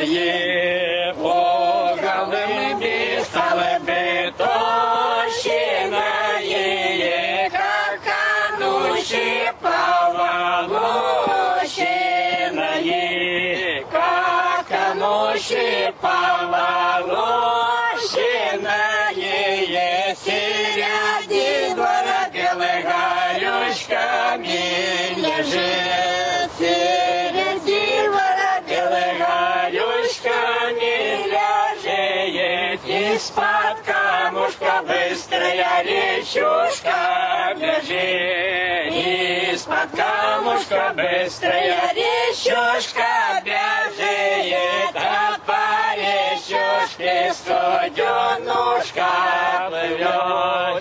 синяє, поголуби столби тощинає, как анучи поволощинає, как анучи поволощинає, середи двора белой горючками лежит, середи двора белой горючками лежит, из-под камушка быстрая речушка бежит, из-под камушка быстрая речушка бежит, а по речушке студенушка плывет.